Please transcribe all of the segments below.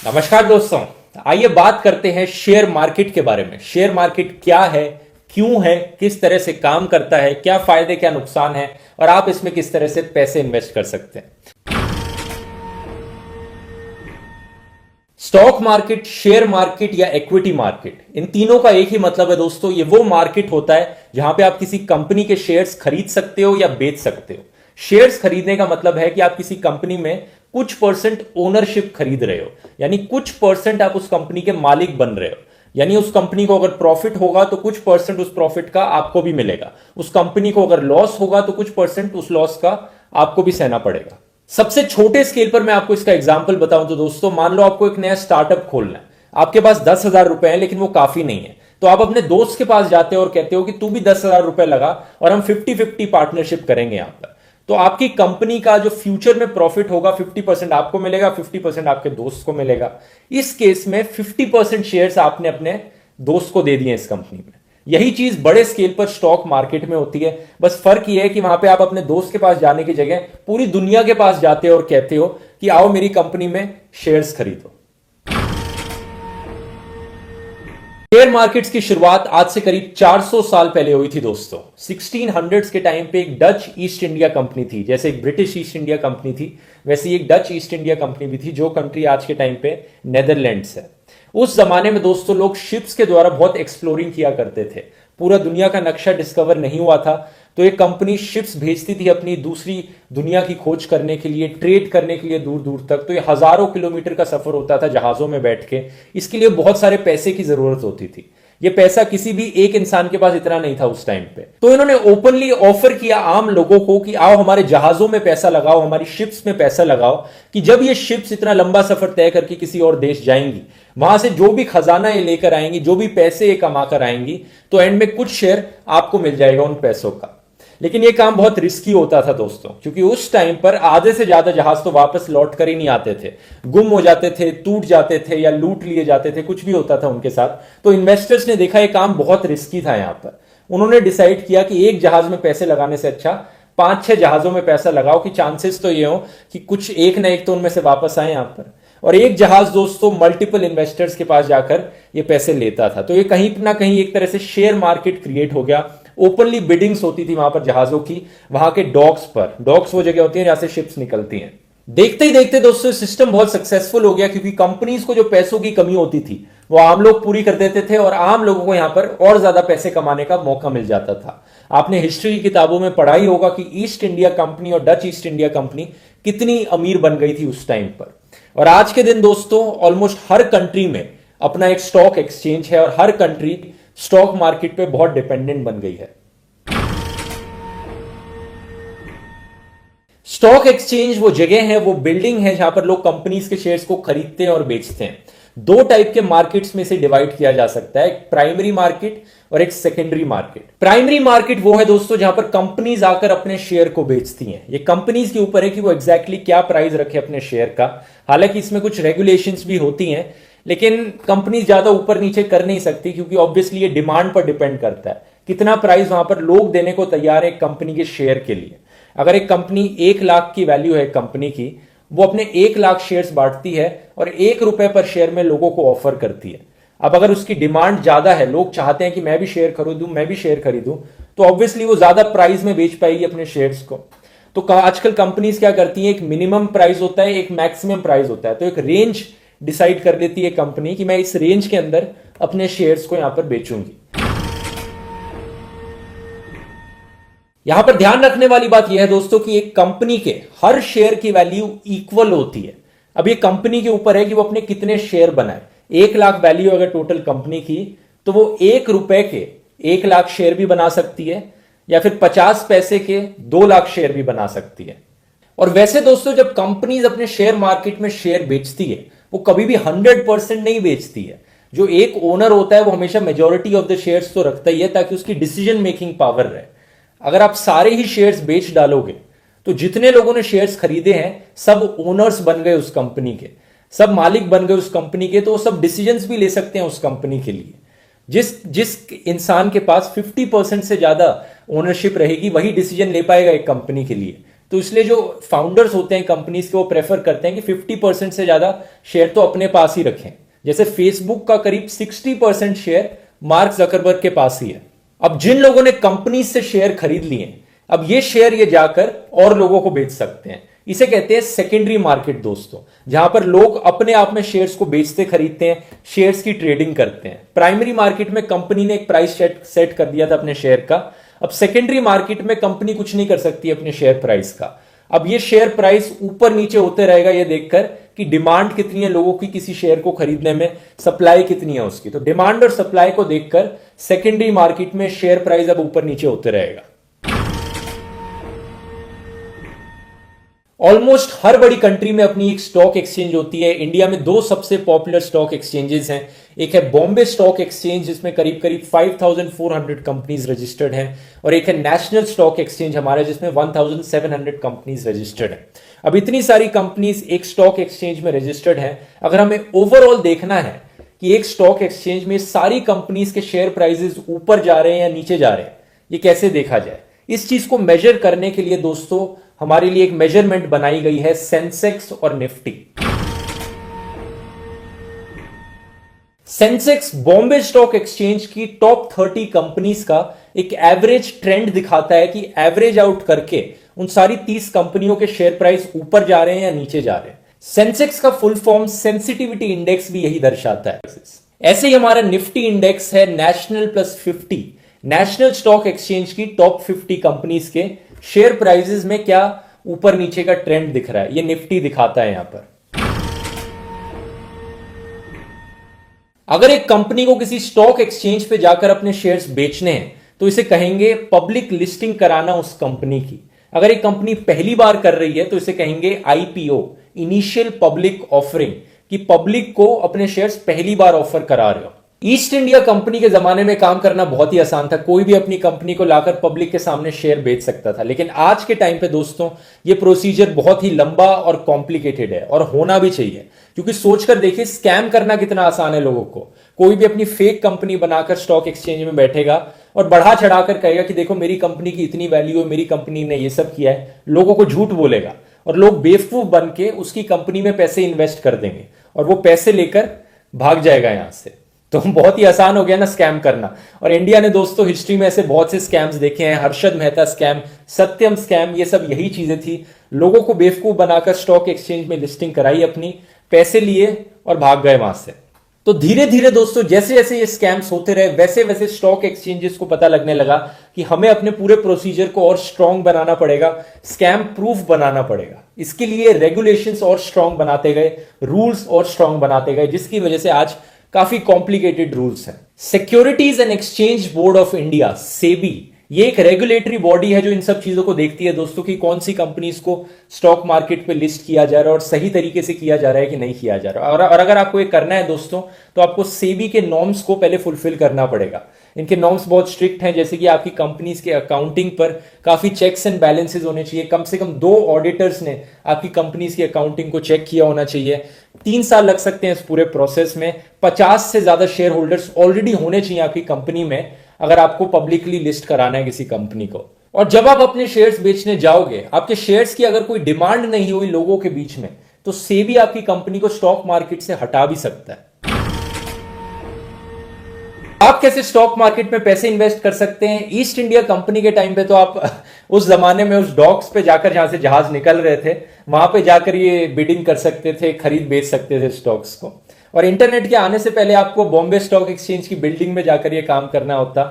नमस्कार दोस्तों। आइए बात करते हैं शेयर मार्केट के बारे में। शेयर मार्केट क्या है, क्यों है, किस तरह से काम करता है, क्या फायदे क्या नुकसान है और आप इसमें किस तरह से पैसे इन्वेस्ट कर सकते हैं। स्टॉक मार्केट, शेयर मार्केट या इक्विटी मार्केट, इन तीनों का एक ही मतलब है दोस्तों। ये वो मार्केट होता है जहां पे आप किसी कंपनी के शेयर्स खरीद सकते हो या बेच सकते हो। शेयर्स खरीदने का मतलब है कि आप किसी कंपनी में कुछ परसेंट ओनरशिप खरीद रहे हो, यानी कुछ परसेंट आप उस कंपनी के मालिक बन रहे हो। यानी उस कंपनी को अगर प्रॉफिट होगा तो कुछ परसेंट उस प्रॉफिट का आपको भी मिलेगा, उस कंपनी को अगर लॉस होगा तो कुछ परसेंट उस लॉस का आपको भी सहना पड़ेगा। सबसे छोटे स्केल पर मैं आपको इसका एग्जांपल बताऊं तो दोस्तों, मान लो आपको एक नया स्टार्टअप खोलना है, आपके पास 10,000 रुपए है लेकिन वो काफी नहीं है, तो आप अपने दोस्त के पास जाते हो और कहते हो कि तू भी 10,000 रुपए लगा और हम 50-50 पार्टनरशिप करेंगे यहां पर। तो आपकी कंपनी का जो फ्यूचर में प्रॉफिट होगा 50% आपको मिलेगा, 50% आपके दोस्त को मिलेगा। इस केस में 50% शेयर्स आपने अपने दोस्त को दे दिए इस कंपनी में। यही चीज बड़े स्केल पर स्टॉक मार्केट में होती है, बस फर्क यह है कि वहां पे आप अपने दोस्त के पास जाने की जगह पूरी दुनिया के पास जाते हो और कहते हो कि आओ मेरी कंपनी में शेयर्स खरीदो। शेयर मार्केट्स की शुरुआत आज से करीब 400 साल पहले हुई थी दोस्तों। 1600s के टाइम पे एक डच ईस्ट इंडिया कंपनी थी, जैसे एक ब्रिटिश ईस्ट इंडिया कंपनी थी वैसे ही एक डच ईस्ट इंडिया कंपनी भी थी, जो कंट्री आज के टाइम पे नेदरलैंड्स है। उस जमाने में दोस्तों लोग शिप्स के द्वारा बहुत एक्सप्लोरिंग किया करते थे, पूरा दुनिया का नक्शा डिस्कवर नहीं हुआ था, तो एक कंपनी शिप्स भेजती थी अपनी दूसरी दुनिया की खोज करने के लिए, ट्रेड करने के लिए दूर दूर तक। तो ये हजारों किलोमीटर का सफर होता था जहाजों में बैठ के। इसके लिए बहुत सारे पैसे की जरूरत होती थी। ये पैसा किसी भी एक इंसान के पास इतना नहीं था उस टाइम पे, तो इन्होंने ओपनली ऑफर किया आम लोगों को कि आओ हमारे जहाजों में पैसा लगाओ, हमारी शिप्स में पैसा लगाओ, कि जब ये शिप्स इतना लंबा सफर तय करके किसी और देश जाएंगी, वहां से जो भी खजाना ये लेकर आएंगी, जो भी पैसे ये कमा कर आएंगी, तो एंड में कुछ शेयर आपको मिल जाएगा उन पैसों का। लेकिन ये काम बहुत रिस्की होता था दोस्तों, क्योंकि उस टाइम पर आधे से ज्यादा जहाज तो वापस लौट कर ही नहीं आते थे, गुम हो जाते थे, टूट जाते थे या लूट लिए जाते थे, कुछ भी होता था उनके साथ। तो इन्वेस्टर्स ने देखा ये काम बहुत रिस्की था यहां पर। उन्होंने डिसाइड किया कि एक जहाज में पैसे लगाने से अच्छा 5-6 जहाजों में पैसा लगाओ, कि चांसेस तो ये हो कि कुछ एक ना एक तो उनमें से वापस आए यहां पर। और एक जहाज दोस्तों मल्टीपल इन्वेस्टर्स के पास जाकर ये पैसे लेता था। तो ये कहीं ना कहीं एक तरह से शेयर मार्केट क्रिएट हो गया। ओपनली बिडिंग्स होती थी वहां पर जहाजों की, वहां के डॉक्स पर। डॉक्स वो जगह होती है जहां से शिप्स निकलती हैं। देखते ही देखते दोस्तों सिस्टम बहुत सक्सेसफुल हो गया, क्योंकि कंपनीज को जो पैसों की कमी होती थी वो आम लोग पूरी कर देते थे और आम लोगों को यहां पर और ज्यादा पैसे कमाने का मौका मिल जाता था। आपने हिस्ट्री की किताबों में पढ़ा ही होगा कि ईस्ट इंडिया कंपनी और डच ईस्ट इंडिया कंपनी कितनी अमीर बन गई थी उस टाइम पर। और आज के दिन दोस्तों ऑलमोस्ट हर कंट्री में अपना एक स्टॉक एक्सचेंज है और हर कंट्री स्टॉक मार्केट पे बहुत डिपेंडेंट बन गई है। स्टॉक एक्सचेंज वो जगह है, वो बिल्डिंग है जहां पर लोग कंपनीज के शेयर्स को खरीदते हैं और बेचते हैं। दो टाइप के मार्केट्स में से डिवाइड किया जा सकता है, एक प्राइमरी मार्केट और एक सेकेंडरी मार्केट। प्राइमरी मार्केट वो है दोस्तों जहां पर कंपनीज आकर अपने शेयर को बेचती हैं। ये कंपनीज के ऊपर है कि वो एग्जैक्टली क्या प्राइस रखे अपने शेयर का। हालांकि इसमें कुछ रेगुलेशंस भी होती हैं, लेकिन कंपनी ज्यादा ऊपर नीचे कर नहीं सकती, क्योंकि ऑब्वियसली ये डिमांड पर डिपेंड करता है कितना प्राइस वहां पर लोग देने को तैयार है एक कंपनी के शेयर के लिए। अगर एक कंपनी 1 लाख की वैल्यू है कंपनी की, वो अपने 1 लाख शेयर्स बांटती है और 1 रुपए पर शेयर में लोगों को ऑफर करती है। अब अगर उसकी डिमांड ज्यादा है, लोग चाहते हैं कि मैं भी शेयर खरीदूं, मैं भी शेयर खरीदूं, तो ऑब्वियसली वो ज्यादा प्राइस में बेच पाएगी अपने शेयर्स को। तो आजकल कंपनीज क्या करती हैं, एक मिनिमम प्राइस होता है, एक मैक्सिमम प्राइस होता है, तो एक रेंज डिसाइड कर लेती है कंपनी कि मैं इस रेंज के अंदर अपने शेयर्स को यहां पर बेचूंगी। यहां पर ध्यान रखने वाली बात यह है दोस्तों कि एक कंपनी के हर शेयर की वैल्यू इक्वल होती है। अब ये कंपनी के ऊपर है कि वो अपने कितने शेयर बनाए। 1 लाख वैल्यू अगर टोटल कंपनी की, तो वो 1 रुपए के 1 लाख शेयर भी बना सकती है, या फिर 50 पैसे के 2 लाख शेयर भी बना सकती है। और वैसे दोस्तों जब कंपनीज अपने शेयर मार्केट में शेयर बेचती है, वो कभी भी 100% नहीं बेचती है। जो एक ओनर होता है वो हमेशा मेजॉरिटी ऑफ द शेयर्स तो रखता ही है, ताकि उसकी डिसीजन मेकिंग पावर रहे। अगर आप सारे ही शेयर्स बेच डालोगे, तो जितने लोगों ने शेयर्स खरीदे हैं सब ओनर्स बन गए उस कंपनी के, सब मालिक बन गए उस कंपनी के, तो वो सब डिसीजंस भी ले सकते हैं उस कंपनी के लिए। जिस जिस इंसान के पास 50% से ज्यादा ओनरशिप रहेगी वही डिसीजन ले पाएगा एक कंपनी के लिए। तो इसलिए जो फाउंडर्स होते हैं कंपनीज के वो प्रेफर करते हैं कि 50% से ज्यादा शेयर तो अपने पास ही रखें। जैसे फेसबुक का करीब 60% शेयर मार्क जकरबर्ग के पास ही है। अब जिन लोगों ने कंपनी से शेयर खरीद लिए, अब ये शेयर ये जाकर और लोगों को बेच सकते हैं। इसे कहते हैं सेकेंडरी मार्केट दोस्तों, जहां पर लोग अपने आप में शेयर्स को बेचते खरीदते हैं, शेयर्स की ट्रेडिंग करते हैं। प्राइमरी मार्केट में कंपनी ने एक प्राइस सेट कर दिया था अपने शेयर का। अब सेकेंडरी मार्केट में कंपनी कुछ नहीं कर सकती अपने शेयर प्राइस का। अब ये शेयर प्राइस ऊपर नीचे होते रहेगा ये देखकर कि डिमांड कितनी है लोगों की किसी शेयर को खरीदने में, सप्लाई कितनी है उसकी। तो डिमांड और सप्लाई को देखकर सेकेंडरी मार्केट में शेयर प्राइस अब ऊपर नीचे होते रहेगा। ऑलमोस्ट हर बड़ी कंट्री में अपनी एक स्टॉक एक्सचेंज होती है। इंडिया में दो सबसे पॉपुलर स्टॉक एक्सचेंजेस हैं। एक है बॉम्बे स्टॉक एक्सचेंज जिसमें करीब करीब 5400 कंपनीज रजिस्टर्ड हैं, और एक है नेशनल स्टॉक एक्सचेंज हमारा जिसमें 1700 कंपनीज रजिस्टर्ड हैं। अब इतनी सारी कंपनीज एक स्टॉक एक्सचेंज में रजिस्टर्ड हैं। अगर हमें ओवरऑल देखना है कि एक स्टॉक एक्सचेंज में सारी कंपनीज के शेयर प्राइसेस ऊपर जा रहे हैं या नीचे जा रहे हैं, ये कैसे देखा जाए, इस चीज को मेजर करने के लिए दोस्तों हमारे लिए एक मेजरमेंट बनाई गई है सेंसेक्स और Nifty. Sensex Bombay stock exchange की टॉप 30 कंपनीज का एक एवरेज ट्रेंड दिखाता है कि एवरेज आउट करके उन सारी 30 कंपनियों के शेयर प्राइस ऊपर जा रहे हैं या नीचे जा रहे हैं। सेंसेक्स का फुल फॉर्म सेंसिटिविटी इंडेक्स भी यही दर्शाता है। ऐसे ही हमारा निफ्टी इंडेक्स है national plus 50। National stock exchange की टॉप 50 कंपनीज के शेयर प्राइसेस में क्या ऊपर नीचे का ट्रेंड दिख रहा है, ये निफ्टी दिखाता है यहां पर। अगर एक कंपनी को किसी स्टॉक एक्सचेंज पे जाकर अपने शेयर्स बेचने हैं तो इसे कहेंगे पब्लिक लिस्टिंग कराना उस कंपनी की। अगर एक कंपनी पहली बार कर रही है तो इसे कहेंगे आईपीओ, इनिशियल पब्लिक ऑफरिंग, कि पब्लिक को अपने शेयर्स पहली बार ऑफर करा रहे हो। ईस्ट इंडिया कंपनी के जमाने में काम करना बहुत ही आसान था। कोई भी अपनी कंपनी को लाकर पब्लिक के सामने शेयर बेच सकता था। लेकिन आज के टाइम पे दोस्तों ये प्रोसीजर बहुत ही लंबा और कॉम्प्लिकेटेड है, और होना भी चाहिए, क्योंकि सोचकर देखिए स्कैम करना कितना आसान है लोगों को। कोई भी अपनी फेक कंपनी बनाकर स्टॉक एक्सचेंज में बैठेगा और बढ़ा चढ़ाकर कहेगा कि देखो मेरी कंपनी की इतनी वैल्यू है, मेरी कंपनी ने ये सब किया है, लोगों को झूठ बोलेगा और लोग बेवकूफ बन के उसकी कंपनी में पैसे इन्वेस्ट कर देंगे और वो पैसे लेकर भाग जाएगा यहां से। तो बहुत ही आसान हो गया ना स्कैम करना। और इंडिया ने दोस्तों हिस्ट्री में ऐसे बहुत से स्कैम्स देखे हैं, हर्षद मेहता स्कैम, सत्यम स्कैम, ये सब यही चीजें थी। लोगों को बेवकूफ बनाकर स्टॉक एक्सचेंज में लिस्टिंग कराई अपनी, पैसे लिए और भाग गए वहां से। तो धीरे धीरे दोस्तों जैसे जैसे ये स्कैम्स होते रहे वैसे वैसे स्टॉक एक्सचेंजेस को पता लगने लगा कि हमें अपने पूरे प्रोसीजर को और स्ट्रांग बनाना पड़ेगा, स्कैम प्रूफ बनाना पड़ेगा। इसके लिए रेगुलेशंस और स्ट्रांग बनाते गए, रूल्स और स्ट्रांग बनाते गए, जिसकी वजह से आज काफी कॉम्प्लिकेटेड रूल्स हैं। Securities and exchange board of India, SEBI, ये एक रेगुलेटरी बॉडी है जो इन सब चीजों को देखती है दोस्तों कि कौन सी कंपनीज को स्टॉक मार्केट पे लिस्ट किया जा रहा है और सही तरीके से किया जा रहा है कि नहीं किया जा रहा है। और अगर आपको ये करना है दोस्तों तो आपको सेबी के नॉर्म्स को पहले फुलफिल करना पड़ेगा। इनके नॉर्म्स बहुत स्ट्रिक्ट हैं, जैसे कि आपकी कंपनीज के अकाउंटिंग पर काफी चेक्स एंड बैलेंसेस होने चाहिए। कम से कम 2 ऑडिटर्स ने आपकी कंपनीज की अकाउंटिंग को चेक किया होना चाहिए। 3 साल लग सकते हैं इस पूरे प्रोसेस में। 50 से ज्यादा शेयर होल्डर्स ऑलरेडी होने चाहिए आपकी कंपनी में अगर आपको पब्लिकली लिस्ट कराना है किसी कंपनी को। और जब आप अपने शेयर्स बेचने जाओगे, आपके शेयर्स की अगर कोई डिमांड नहीं हुई लोगों के बीच में, तो सेबी आपकी कंपनी को स्टॉक मार्केट से हटा भी सकता है। आप कैसे स्टॉक मार्केट में पैसे इन्वेस्ट कर सकते हैं? ईस्ट इंडिया कंपनी के टाइम पे तो आप उस जमाने में उस डॉक्स पे जाकर, जहां से जहाज निकल रहे थे, वहां पे जाकर ये बिडिंग कर सकते थे, खरीद बेच सकते थे स्टॉक्स को। और इंटरनेट के आने से पहले आपको बॉम्बे स्टॉक एक्सचेंज की बिल्डिंग में जाकर ये काम करना होता।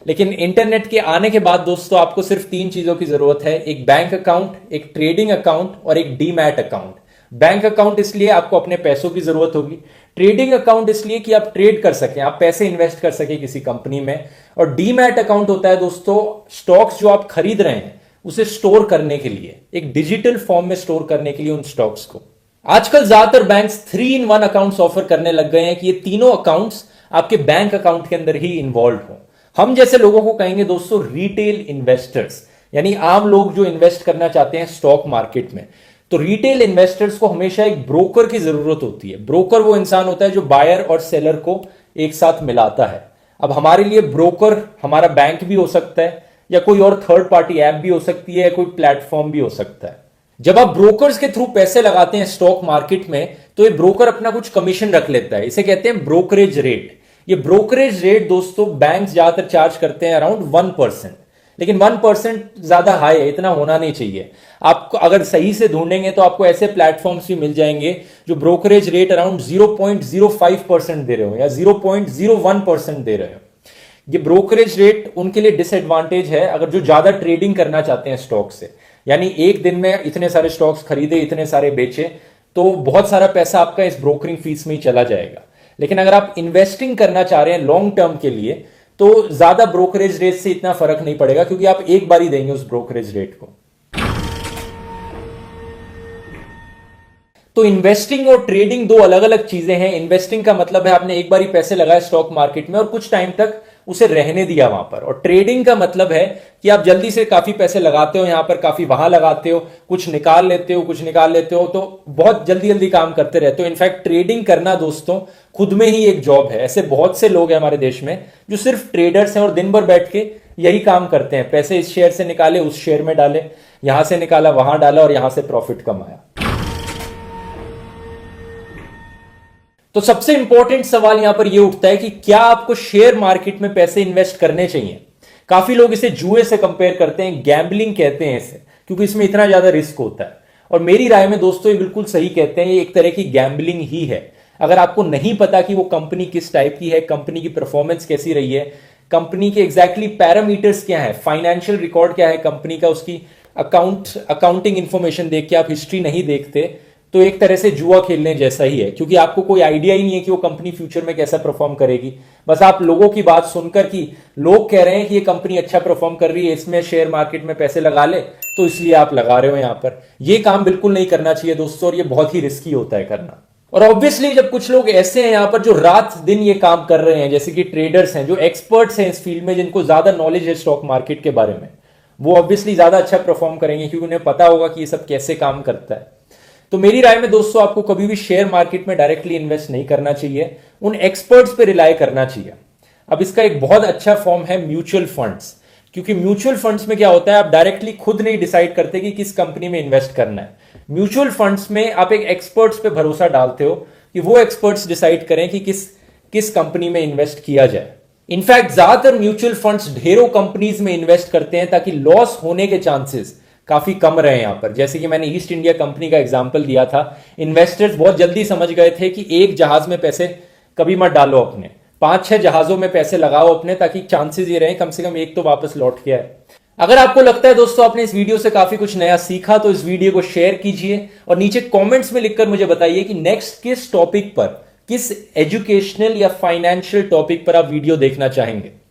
लेकिन इंटरनेट के आने के बाद दोस्तों आपको सिर्फ 3 चीजों की जरूरत है, एक बैंक अकाउंट, एक ट्रेडिंग अकाउंट और एक डीमैट अकाउंट। बैंक अकाउंट इसलिए आपको अपने पैसों की जरूरत होगी, ट्रेडिंग अकाउंट इसलिए कि आप ट्रेड कर सकें, आप पैसे इन्वेस्ट कर सकें किसी कंपनी में, और डीमैट अकाउंट होता है दोस्तों स्टॉक्स जो आप खरीद रहे हैं उसे स्टोर करने के लिए, एक डिजिटल फॉर्म में स्टोर करने के लिए उन स्टॉक्स को। आजकल ज्यादातर बैंक्स 3-in-1 अकाउंट्स ऑफर करने लग गए हैं कि ये तीनों अकाउंट्स आपके बैंक अकाउंट के अंदर ही इन्वॉल्व हो। हम जैसे लोगों को कहेंगे दोस्तों रिटेल इन्वेस्टर्स, यानी आम लोग जो इन्वेस्ट करना चाहते हैं स्टॉक मार्केट में। तो रिटेल इन्वेस्टर्स को हमेशा एक ब्रोकर की जरूरत होती है। ब्रोकर वो इंसान होता है जो बायर और सेलर को एक साथ मिलाता है। अब हमारे लिए ब्रोकर हमारा बैंक भी हो सकता है, या कोई और थर्ड पार्टी ऐप भी हो सकती है, कोई प्लेटफॉर्म भी हो सकता है। जब आप ब्रोकर्स के थ्रू पैसे लगाते हैं स्टॉक मार्केट में, तो ये ब्रोकर अपना कुछ कमीशन रख लेता है, इसे कहते हैं ब्रोकरेज रेट। ये ब्रोकरेज रेट दोस्तों बैंक ज्यादातर चार्ज करते हैं अराउंड 1%, लेकिन 1% ज्यादा हाई है, इतना होना नहीं चाहिए। आपको अगर सही से ढूंढेंगे तो आपको ऐसे प्लेटफॉर्म्स भी मिल जाएंगे जो ब्रोकरेज रेट अराउंड 0.05% दे रहे हो या 0.01% दे रहे हो। ये ब्रोकरेज रेट उनके लिए डिसएडवांटेज है अगर जो ज्यादा ट्रेडिंग करना चाहते हैं स्टॉक से, यानी एक दिन में इतने सारे स्टॉक्स खरीदे, इतने सारे बेचे, तो बहुत सारा पैसा आपका इस ब्रोकरिंग फीस में ही चला जाएगा। लेकिन अगर आप इन्वेस्टिंग करना चाह रहे हैं लॉन्ग टर्म के लिए, तो ज्यादा ब्रोकरेज रेट से इतना फर्क नहीं पड़ेगा, क्योंकि आप एक बार ही देंगे उस ब्रोकरेज रेट को। तो इन्वेस्टिंग और ट्रेडिंग दो अलग अलग चीजें हैं। इन्वेस्टिंग का मतलब है आपने एक बार ही पैसे लगाए स्टॉक मार्केट में और कुछ टाइम तक उसे रहने दिया वहां पर, और ट्रेडिंग का मतलब है कि आप जल्दी से काफी पैसे लगाते हो, यहां पर काफी वहां लगाते हो, कुछ निकाल लेते हो, कुछ निकाल लेते हो, तो बहुत जल्दी जल्दी काम करते रहते हो। इनफैक्ट ट्रेडिंग करना दोस्तों खुद में ही एक जॉब है। ऐसे बहुत से लोग हैं हमारे देश में जो सिर्फ ट्रेडर्स हैं और दिन भर बैठ के यही काम करते हैं, पैसे इस शेयर से निकाले उस शेयर में डाले, यहां से निकाला वहां डाला और यहां से प्रॉफिट कमाया। तो सबसे इंपॉर्टेंट सवाल यहां पर यह उठता है कि क्या आपको शेयर मार्केट में पैसे इन्वेस्ट करने चाहिए। काफी लोग इसे जुए से कंपेयर करते हैं, गैम्बलिंग कहते हैं इसे, क्योंकि इसमें इतना ज्यादा रिस्क होता है। और मेरी राय में दोस्तों ये बिल्कुल सही कहते हैं, ये एक तरह की गैम्बलिंग ही है। अगर आपको नहीं पता कि वो कंपनी किस टाइप की है, कंपनी की परफॉर्मेंस कैसी रही है, कंपनी के एग्जैक्टली पैरामीटर्स क्या है, फाइनेंशियल रिकॉर्ड क्या है कंपनी का, उसकी अकाउंटिंग इंफॉर्मेशन देख के आप हिस्ट्री नहीं देखते, तो एक तरह से जुआ खेलने जैसा ही है, क्योंकि आपको कोई आइडिया ही नहीं है कि वो कंपनी फ्यूचर में कैसा परफॉर्म करेगी। बस आप लोगों की बात सुनकर कि लोग कह रहे हैं कि ये कंपनी अच्छा परफॉर्म कर रही है, इसमें शेयर मार्केट में पैसे लगा ले, तो इसलिए आप लगा रहे हो यहां पर। ये काम बिल्कुल नहीं करना चाहिए दोस्तों, और ये बहुत ही रिस्की होता है करना। और ऑब्वियसली जब कुछ लोग ऐसे हैं यहां पर जो रात दिन ये काम कर रहे हैं, जैसे कि ट्रेडर्स हैं, जो एक्सपर्ट्स हैं इस फील्ड में, जिनको ज्यादा नॉलेज है स्टॉक मार्केट के बारे में, वो ऑब्वियसली ज्यादा अच्छा परफॉर्म करेंगे, क्योंकि उन्हें पता होगा कि ये सब कैसे काम करता है। तो मेरी राय में दोस्तों आपको कभी भी शेयर मार्केट में डायरेक्टली इन्वेस्ट नहीं करना चाहिए, उन एक्सपर्ट्स पे रिलाय करना चाहिए। अब इसका एक बहुत अच्छा फॉर्म है म्यूचुअल फंड्स, क्योंकि म्यूचुअल फंड्स में क्या होता है, आप डायरेक्टली खुद नहीं डिसाइड करते कि किस कंपनी में इन्वेस्ट करना है। म्यूचुअल फंड्स में आप एक एक्सपर्ट्स पे भरोसा डालते हो कि वो एक्सपर्ट्स डिसाइड करें कि किस कंपनी में इन्वेस्ट किया जाए। इनफैक्ट ज्यादातर म्यूचुअल फंड्स ढेरों कंपनीज में इन्वेस्ट करते हैं ताकि लॉस होने के चांसेस काफी कम रहे यहां पर। जैसे कि मैंने ईस्ट इंडिया कंपनी का एग्जांपल दिया था, इन्वेस्टर्स बहुत जल्दी समझ गए थे कि एक जहाज में पैसे कभी मत डालो अपने, 5-6 जहाजों में पैसे लगाओ अपने, ताकि चांसेस ये रहे कम से कम एक तो वापस लौट के आए। अगर आपको लगता है दोस्तों आपने इस वीडियो से काफी कुछ नया सीखा, तो इस वीडियो को शेयर कीजिए और नीचे कमेंट्स में लिखकर मुझे बताइए कि नेक्स्ट किस टॉपिक पर, किस एजुकेशनल या फाइनेंशियल टॉपिक पर आप वीडियो देखना चाहेंगे।